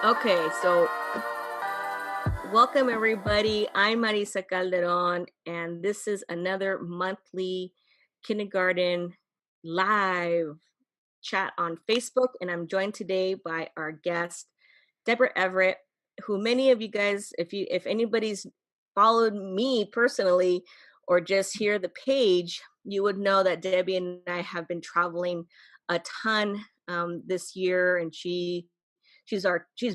Okay, so welcome everybody. I'm Marissa Calderón, and this is another monthly kindergarten live chat on Facebook. And I'm joined today by our guest, Debra Everett, who many of you guys, if anybody's followed me personally or just hear the page, you would know that Debbie and I have been traveling a ton this year, and she's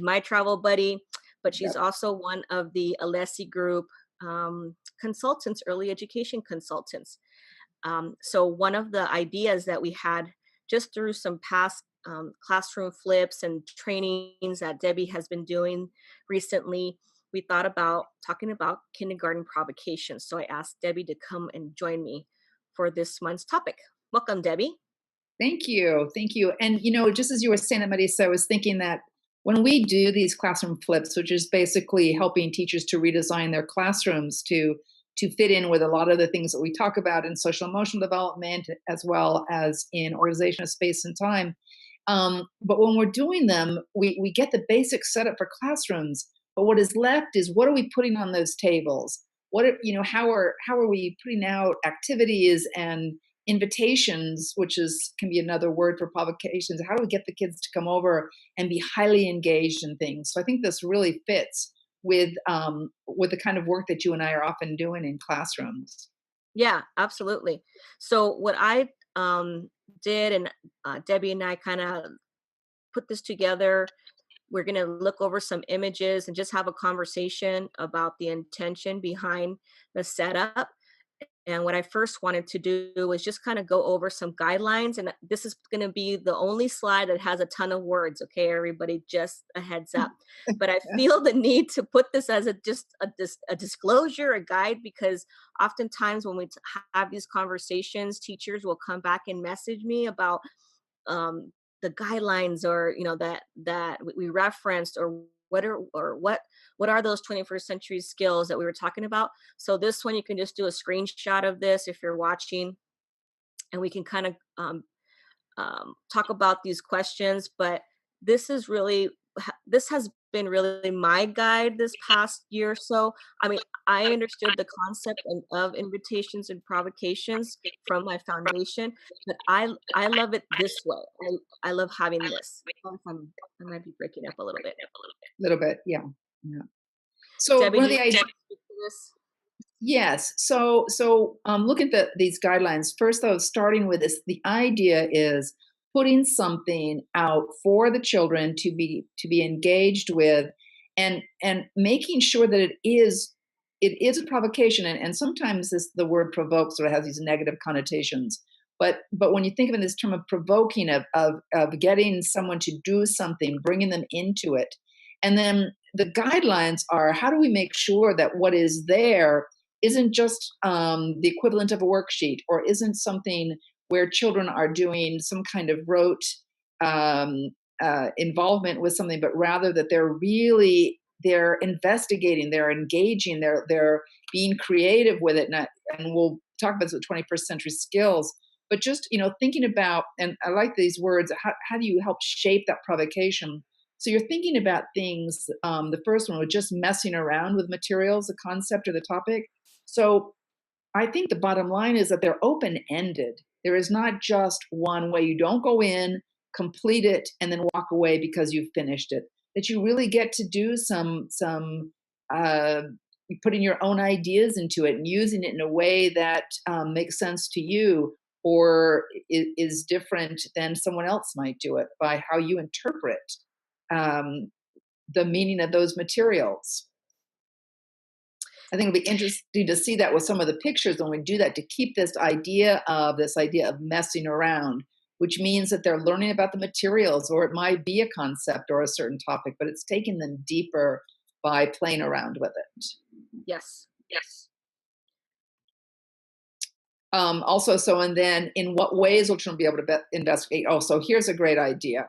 my travel buddy, but she's Yep. also one of the Alesi Group consultants, early education consultants. So one of the ideas that we had just through some past classroom flips and trainings that Debbie has been doing recently, we thought about talking about kindergarten provocations. So I asked Debbie to come and join me for this month's topic. Welcome, Debbie. Thank you. Thank you. And, just as you were saying that, Marisa, I was thinking that when we do these classroom flips, which is basically helping teachers to redesign their classrooms to fit in with a lot of the things that we talk about in social emotional development, as well as in organization of space and time. But when we're doing them, we get the basic setup for classrooms. But what is left is, what are we putting on those tables? How are we putting out activities and invitations, which can be another word for provocations? How do we get the kids to come over and be highly engaged in things? So I think this really fits with the kind of work that you and I are often doing in classrooms. Yeah, absolutely. So what I did, and Debbie and I kind of put this together. We're going to look over some images and just have a conversation about the intention behind the setup. And what I first wanted to do was just kind of go over some guidelines. And this is going to be the only slide that has a ton of words. Okay, everybody, just a heads up. But I Yeah. feel the need to put this as a disclosure, a guide, because oftentimes when we have these conversations, teachers will come back and message me about the guidelines, or that we referenced, or what are those 21st century skills that we were talking about. So this one, you can just do a screenshot of this if you're watching, and we can kind of talk about these questions. But this is really this has been really my guide this past year or so. I mean, I understood the concept of invitations and provocations from my foundation, but I love it this way. I love having this. I might be breaking up a little bit. A little bit, yeah. Yeah. So Debbie, one do of you the want ideas, to speak to this? yes. So look at these guidelines. First, though, starting with this, the idea is putting something out for the children to be engaged with, and making sure that it is a provocation. And sometimes the word provoke sort of has these negative connotations. But when you think of it in this term of provoking, of getting someone to do something, bringing them into it, and then the guidelines are, how do we make sure that what is there isn't just the equivalent of a worksheet, or isn't something where children are doing some kind of rote um, involvement with something, but rather that they're investigating, they're engaging, they're being creative with it. And we'll talk about the 21st century skills, but just thinking about, and I like these words, how do you help shape that provocation? So you're thinking about things. The first one was just messing around with materials, the concept or the topic. So I think the bottom line is that they're open ended. There is not just one way. You don't go in, complete it, and then walk away because you've finished it. That you really get to do some uh, putting your own ideas into it and using it in a way that makes sense to you, or is different than someone else might do it, by how you interpret um, the meaning of those materials. I think it'll be interesting to see that with some of the pictures when we do that, to keep this idea of messing around, which means that they're learning about the materials, or it might be a concept or a certain topic, but it's taking them deeper by playing around with it. Yes. Yes. Also, and then in what ways will children be able to investigate? Oh, so here's a great idea,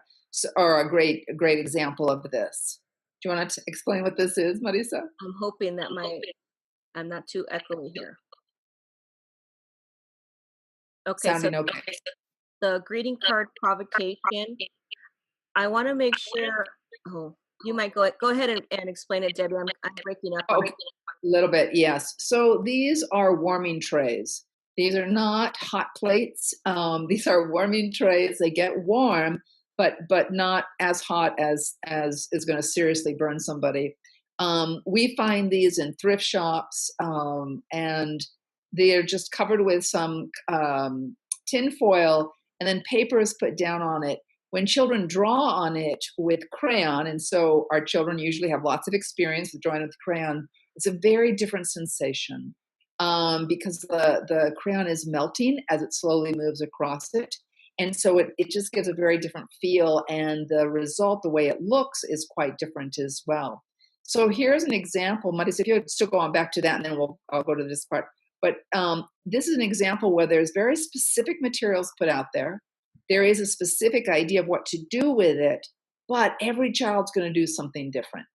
or a great example of this. Do you want to explain what this is, Marisa? I'm hoping that I'm not too echoey here. Okay, so Sounding okay. the greeting card provocation, I want to make sure. Oh, you might go ahead and explain it, Debbie. I'm breaking up on Okay, a little bit, yes. So these are warming trays. These are not hot plates. These are warming trays. They get warm, but not as hot as is going to seriously burn somebody. We find these in thrift shops, and they are just covered with some tin foil, and then paper is put down on it. When children draw on it with crayon, and so our children usually have lots of experience with drawing with crayon, it's a very different sensation, because the crayon is melting as it slowly moves across it. And so it just gives a very different feel, and the result, the way it looks, is quite different as well. So here's an example. Maris, if you still go on back to that, and then I'll go to this part. But this is an example where there's very specific materials put out there. There is a specific idea of what to do with it, but every child's going to do something different.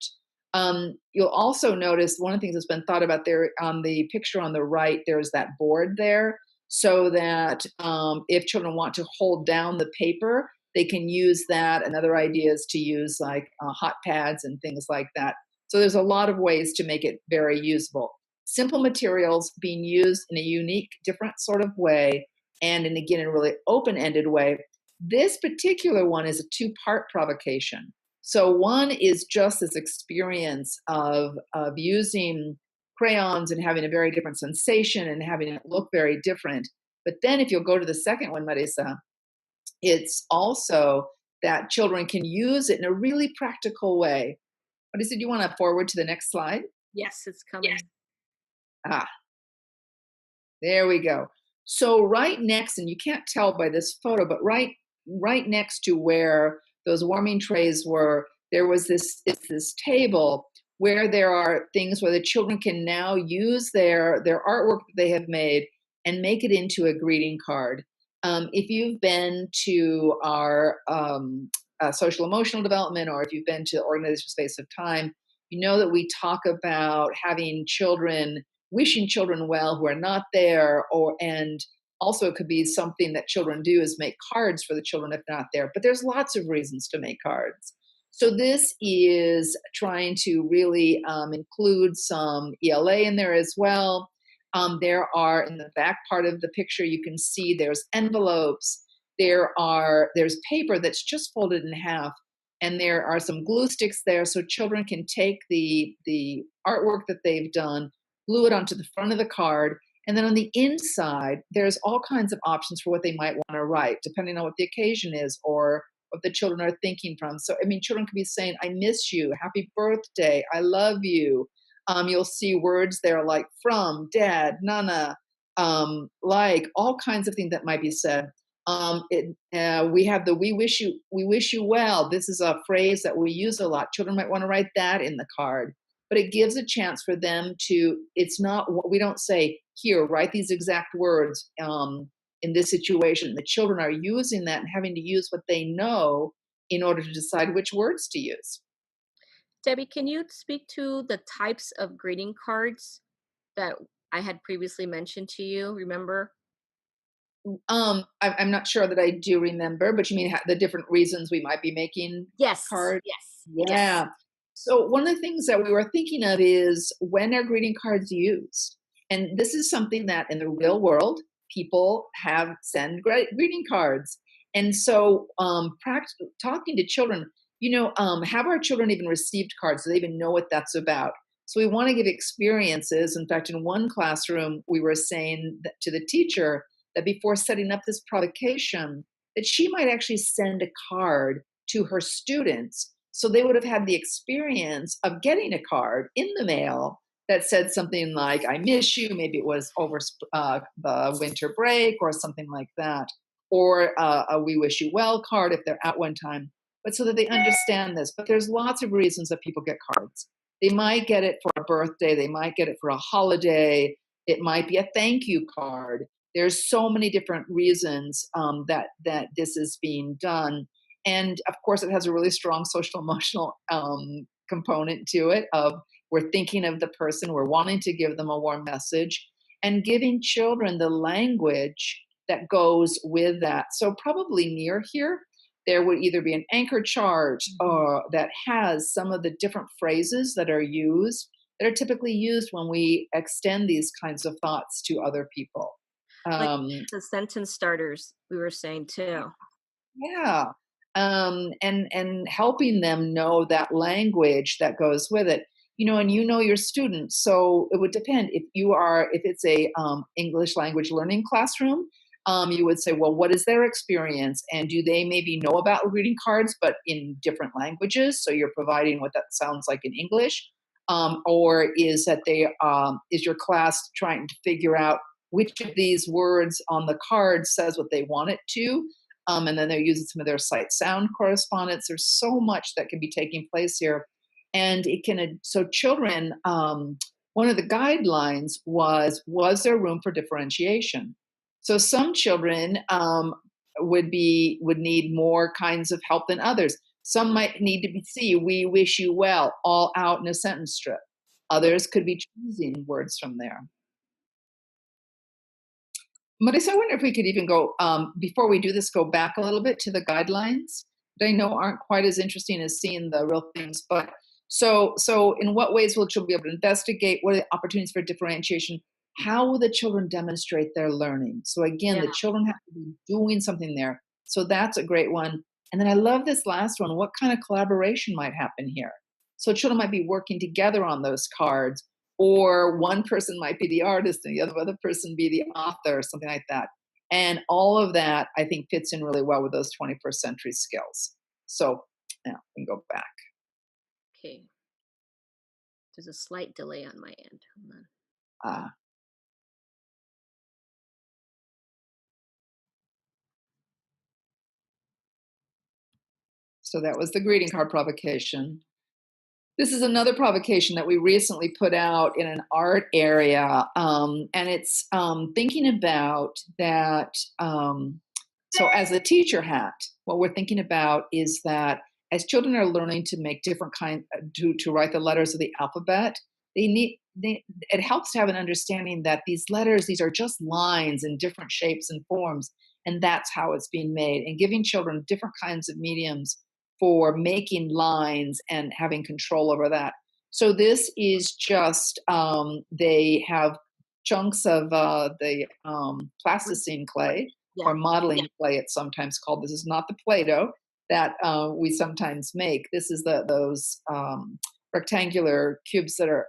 You'll also notice one of the things that's been thought about there on the picture on the right, there's that board there, so that if children want to hold down the paper, they can use that. Another idea is to use like hot pads and things like that. So there's a lot of ways to make it very usable. Simple materials being used in a unique, different sort of way, and again, in a really open-ended way. This particular one is a two-part provocation. So one is just this experience of using crayons and having a very different sensation and having it look very different. But then if you'll go to the second one, Marissa, it's also that children can use it in a really practical way. Marissa, do you want to forward to the next slide? Yes, it's coming. Ah, there we go. So right next, and you can't tell by this photo, but right next to where those warming trays were, there was this table where there are things where the children can now use their artwork that they have made and make it into a greeting card. If you've been to our social emotional development, or if you've been to Organization Space of Time, you know that we talk about having children, wishing children well who are not there, and also it could be something that children do is make cards for the children if not there. But there's lots of reasons to make cards. So this is trying to really include some ELA in there as well. There are, in the back part of the picture, you can see there's envelopes. There's paper that's just folded in half, and there are some glue sticks there, so children can take the artwork that they've done, glue it onto the front of the card, and then on the inside, there's all kinds of options for what they might want to write, depending on what the occasion is or what the children are thinking from. So, I mean, children could be saying, I miss you, happy birthday, I love you. You'll see words there like from, dad, nana, like, all kinds of things that might be said. We have the we wish you well. This is a phrase that we use a lot. Children might want to write that in the card, but it gives a chance for them to, it's not, we don't say, here, write these exact words in this situation. The children are using that and having to use what they know in order to decide which words to use. Debbie, can you speak to the types of greeting cards that I had previously mentioned to you? Remember? I'm not sure that I do remember, but you mean the different reasons we might be making Yes, cards? yes, yes. Yeah. So one of the things that we were thinking of is, when are greeting cards used? And this is something that in the real world, people send greeting cards. And so talking to children, have our children even received cards? Do they even know what that's about? So we want to give experiences. In fact, in one classroom, we were saying to the teacher that before setting up this provocation, that she might actually send a card to her students, so they would have had the experience of getting a card in the mail that said something like, I miss you. Maybe it was over the winter break or something like that. Or a we wish you well card if they're at one time. But so that they understand this. But there's lots of reasons that people get cards. They might get it for a birthday. They might get it for a holiday. It might be a thank you card. There's so many different reasons that this is being done. And of course, it has a really strong social emotional component to it of, we're thinking of the person, we're wanting to give them a warm message, and giving children the language that goes with that. So probably near here, there would either be an anchor chart that has some of the different phrases that are used, that are typically used when we extend these kinds of thoughts to other people. Like Um, the sentence starters we were saying too. yeah. And helping them know that language that goes with it. And your students, so it would depend. If it's a English language learning classroom, you would say, well, what is their experience, and do they maybe know about greeting cards but in different languages? So you're providing what that sounds like in English, or is that is your class trying to figure out which of these words on the card says what they want it to? And then they're using some of their sight sound correspondence. There's so much that can be taking place here. And so children, one of the guidelines was there room for differentiation? So some children would need more kinds of help than others. Some might need to see, we wish you well, all out in a sentence strip. Others could be choosing words from there. Marissa, I wonder if we could even go, before we do this, go back a little bit to the guidelines that I know aren't quite as interesting as seeing the real things. But so in what ways will children be able to investigate? What are the opportunities for differentiation? How will the children demonstrate their learning? So again, Yeah. the children have to be doing something there. So that's a great one. And then I love this last one. What kind of collaboration might happen here? So children might be working together on those cards, or one person might be the artist and the other person be the author, or something like that. And all of that, I think, fits in really well with those 21st century skills. So now we can go back. Okay. There's a slight delay on my end. Hold on. So that was the greeting card provocation. This is another provocation that we recently put out in an art area, and it's thinking about that. So as a teacher hat, what we're thinking about is that as children are learning to make different to write the letters of the alphabet, it helps to have an understanding that these letters, these are just lines in different shapes and forms, and that's how it's being made, and giving children different kinds of mediums for making lines and having control over that. So this is just, they have chunks of the plasticine clay, Yeah. or modeling clay, it's sometimes called. This is not the Play-Doh that we sometimes make. This is those rectangular cubes that are,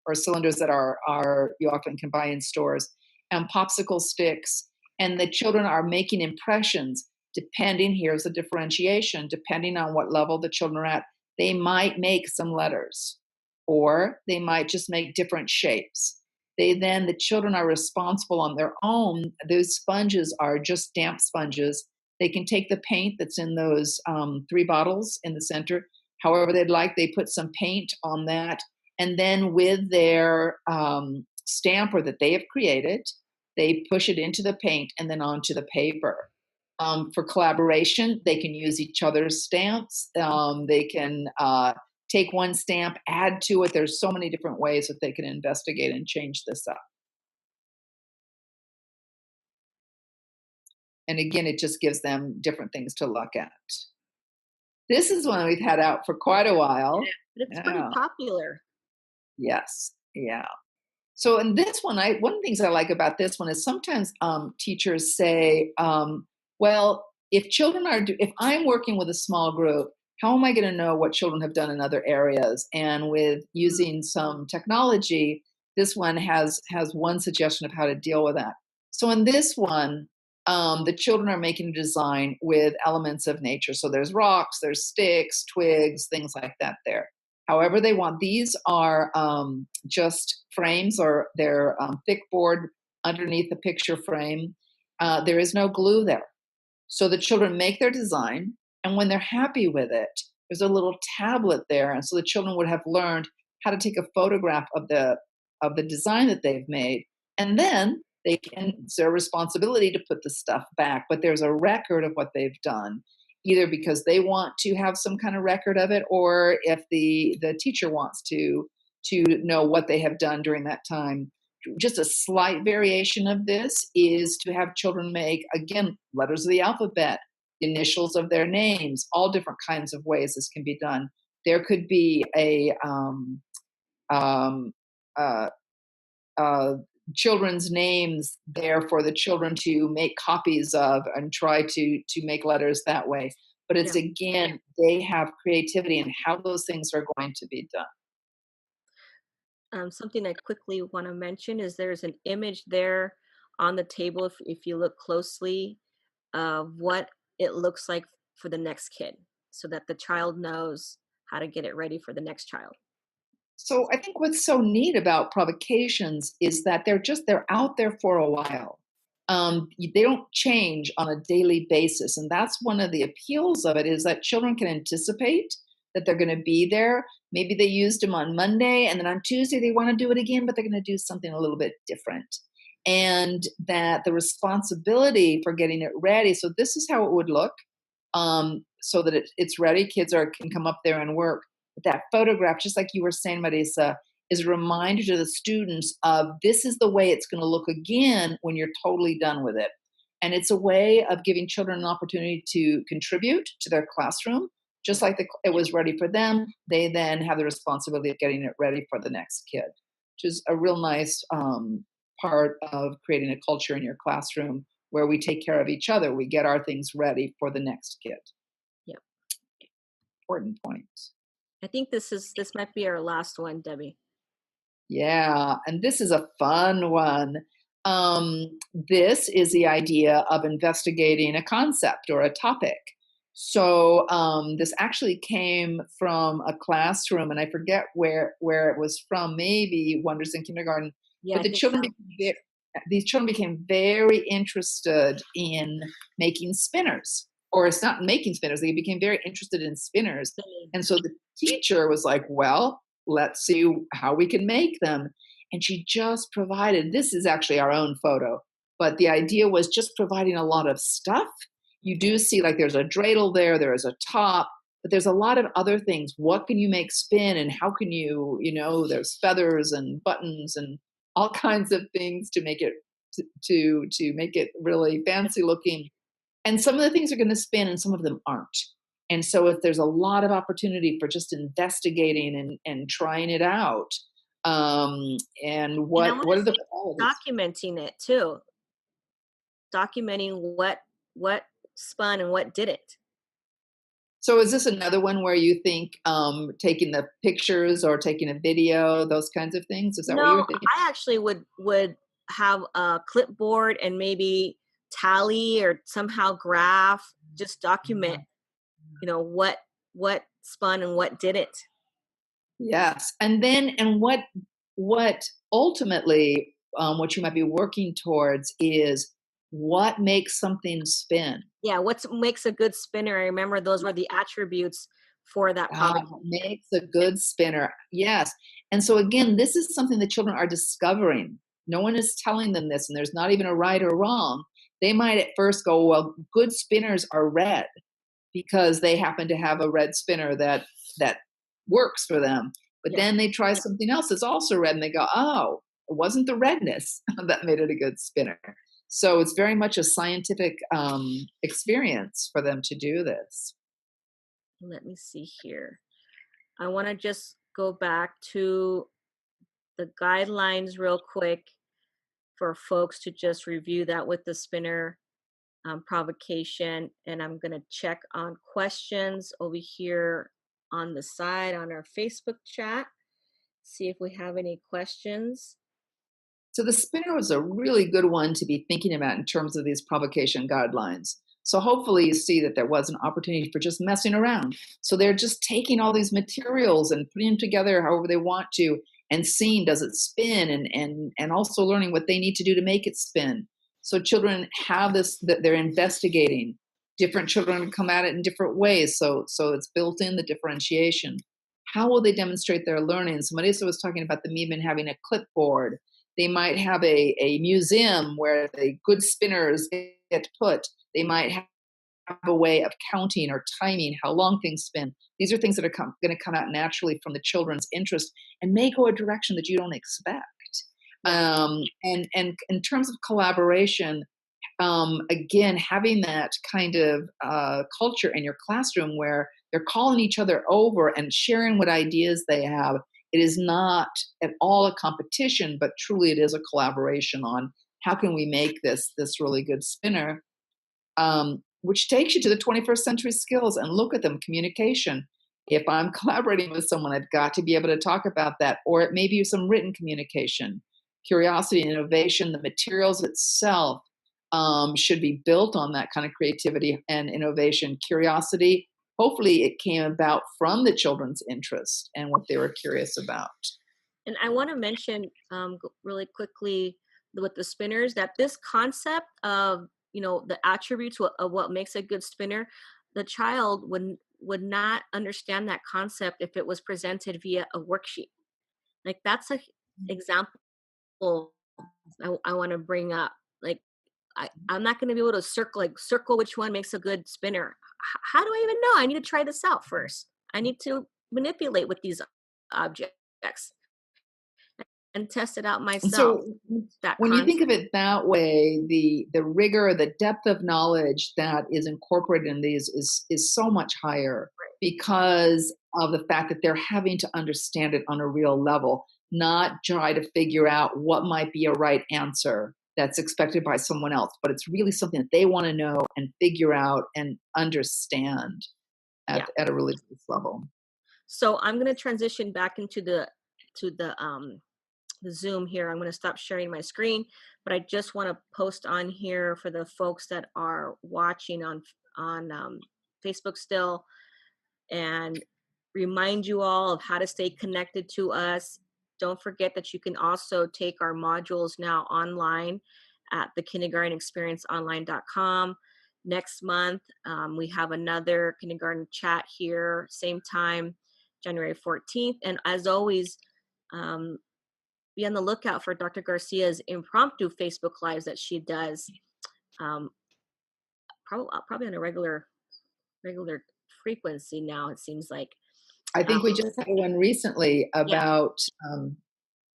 or cylinders that are you often can buy in stores, and popsicle sticks. And the children are making impressions. Depending, here's the differentiation, depending on what level the children are at, they might make some letters, or they might just make different shapes. The children are responsible on their own. Those sponges are just damp sponges. They can take the paint that's in those 3 bottles in the center, however they'd like. They put some paint on that, and then with their stamper that they have created, they push it into the paint and then onto the paper. For collaboration, they can use each other's stamps. They can take one stamp, add to it. There's so many different ways that they can investigate and change this up. And again, it just gives them different things to look at. This is one we've had out for quite a while. But it's pretty popular. Yes. Yeah. So in this one, one of the things I like about this one is sometimes teachers say, well, if I'm working with a small group, how am I going to know what children have done in other areas? And with using some technology, this one has one suggestion of how to deal with that. So in this one, the children are making a design with elements of nature. So there's rocks, there's sticks, twigs, things like that there. However they want. These are just frames, or they're thick board underneath the picture frame. There is no glue there. So the children make their design, and when they're happy with it, there's a little tablet there. And so the children would have learned how to take a photograph of the design that they've made. And then it's their responsibility to put the stuff back, but there's a record of what they've done, either because they want to have some kind of record of it, or if the teacher wants to know what they have done during that time. Just a slight variation of this is to have children make, again, letters of the alphabet. initials of their names, all different kinds of ways this can be done. There could be a um, uh, uh, children's names there for the children to make copies of and try to make letters that way. But it's Yeah. again, they have creativity in how those things are going to be done. Something I quickly want to mention is there's an image there on the table, if you look closely, of what it looks like for the next kid, so that the child knows how to get it ready for the next child. So I think what's so neat about provocations is that they're out there for a while. They don't change on a daily basis, and that's one of the appeals of it is that children can anticipate that they're going to be there. Maybe they used them on Monday, and then on Tuesday they want to do it again, but they're going to do something a little bit different. And that the responsibility for getting it ready. So this is how it would look, so that it's ready. Kids can come up there and work. But that photograph, just like you were saying, Marissa, is a reminder to the students of this is the way it's going to look again when you're totally done with it. And it's a way of giving children an opportunity to contribute to their classroom, just like it was ready for them. They then have the responsibility of getting it ready for the next kid, which is a real nice part of creating a culture in your classroom where we take care of each other. We get our things ready for the next kid. Yep. Important point. I think this might be our last one, Debbie. Yeah, and this is a fun one. This is the idea of investigating a concept or a topic. So this actually came from a classroom, and I forget where it was from. Maybe Wonders in Kindergarten. Yeah, But I the think children so. these children became very interested in making spinners, or it's not making spinners. They became very interested in spinners, and so the teacher was like, "Well, let's see how we can make them." And she just provided. This is actually our own photo, but the idea was just providing a lot of stuff. You do see like there's a dreidel there is a top, but there's a lot of other things. What can you make spin, and how can there's feathers and buttons and all kinds of things to make it to make it really fancy looking. And some of the things are going to spin and some of them aren't. And so if there's a lot of opportunity for just investigating and trying it out, and And I what want what to are the say qualities? documenting it too, documenting what spun and what didn't. So is this another one where you think taking the pictures or taking a video, those kinds of things? Is that what you were No, thinking? I actually would have a clipboard and maybe tally or somehow graph, just document, what spun and what didn't. Yes, and then what ultimately what you might be working towards is what makes something spin. Yeah, what makes a good spinner? I remember those were the attributes for that What provocation. makes a good spinner? Yes, and so again, this is something the children are discovering. No one is telling them this, and there's not even a right or wrong. They might at first go, "Well, good spinners are red," because they happen to have a red spinner that works for them. But Yeah. then they try something else that's also red, and they go, "Oh, it wasn't the redness that made it a good spinner." So it's very much a scientific experience for them to do this. Let me see here. I want to just go back to the guidelines real quick for folks to just review that with the spinner provocation. And I'm going to check on questions over here on the side on our Facebook chat, see if we have any questions. So the spinner was a really good one to be thinking about in terms of these provocation guidelines. So hopefully you see that there was an opportunity for just messing around. So they're just taking all these materials and putting them together however they want to and seeing does it spin and also learning what they need to do to make it spin. So children have this that they're investigating. Different children come at it in different ways. So it's built in the differentiation. How will they demonstrate their learning? So Marissa was talking about them even having a clipboard. They might have a museum where the good spinners get put. They might have a way of counting or timing how long things spin. These are things that are going to come out naturally from the children's interest and may go a direction that you don't expect. Yeah. And in terms of collaboration, again, having that kind of culture in your classroom where they're calling each other over and sharing what ideas they have. It is not at all a competition, but truly it is a collaboration on how can we make this really good spinner, which takes you to the 21st century skills. And look at them, communication. If I'm collaborating with someone, I've got to be able to talk about that, or it may be some written communication. Curiosity and innovation, the materials itself should be built on that kind of creativity and innovation. Curiosity, hopefully it came about from the children's interest and what they were curious about. And I want to mention really quickly with the spinners that this concept of, the attributes of what makes a good spinner, the child would not understand that concept if it was presented via a worksheet. Like that's an example I want to bring up. Like I'm not going to be able to circle which one makes a good spinner. How do I even know? I need to try this out first. I need to manipulate with these objects and test it out And myself. so That when you think concept. of it that way, the rigor, the depth of knowledge that is incorporated in these is so much higher because of the fact that they're having to understand it on a real level, not try to figure out what might be a right answer that's expected by someone else, but it's really something that they want to know and figure out and understand Yeah. at a really deep level. So I'm going to transition back into the Zoom here. I'm going to stop sharing my screen, but I just want to post on here for the folks that are watching on Facebook still, and remind you all of how to stay connected to us. Don't forget that you can also take our modules now online at the kindergartenexperienceonline.com. Next month, we have another kindergarten chat here, same time, January 14th. And as always, be on the lookout for Dr. Garcia's impromptu Facebook Lives that she does, probably on a regular frequency now, it seems like. I think we just had one recently about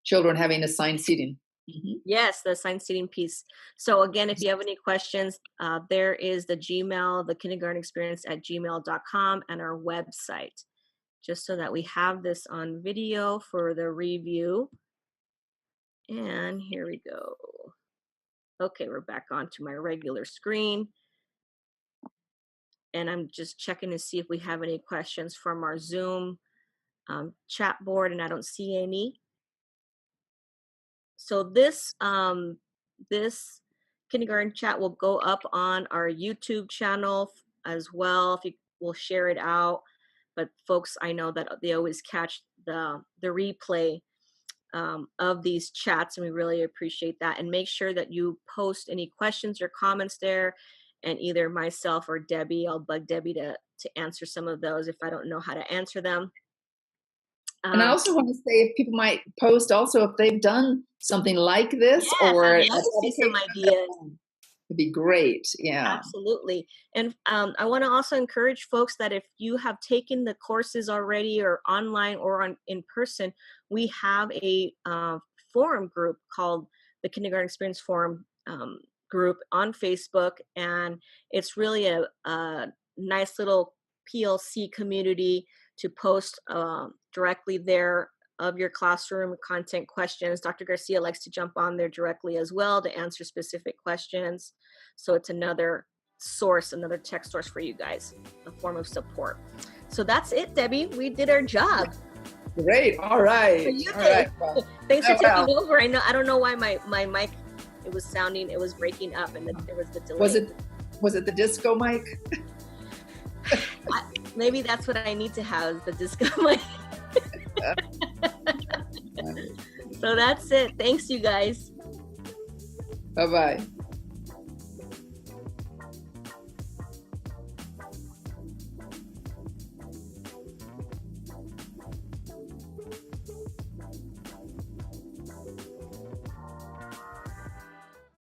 children having assigned seating. Mm-hmm. Yes, the assigned seating piece. So again, if you have any questions, there is the Gmail, the kindergartenexperience@gmail.com, and our website, just so that we have this on video for the review. And here we go. Okay, we're back onto my regular screen. And I'm just checking to see if we have any questions from our Zoom chat board, and I don't see any. So this kindergarten chat will go up on our YouTube channel as well. If you will share it out, but folks, I know that they always catch the replay of these chats, and we really appreciate that. And make sure that you post any questions or comments there, and either myself or Debbie, I'll bug Debbie to answer some of those if I don't know how to answer them. And I also want to say if people might post also if they've done something like this, yes, or I'd love to see some ideas. It'd be great. Yeah. Absolutely. And I want to also encourage folks that if you have taken the courses already or online or in person, we have a forum group called the Kindergarten Experience Forum group on Facebook. And it's really a nice little PLC community to post directly there of your classroom content questions. Dr. Garcia likes to jump on there directly as well to answer specific questions. So it's another source, another tech source for you guys, a form of support. So that's it, Debbie. We did our job. Great. All right. So you All did. right. Well, thanks for taking over. I don't know why my mic, it was breaking up, and there was the delay. Was it the disco mic? Maybe that's what I need to have, the disco mic. So that's it. Thanks, you guys. Bye-bye.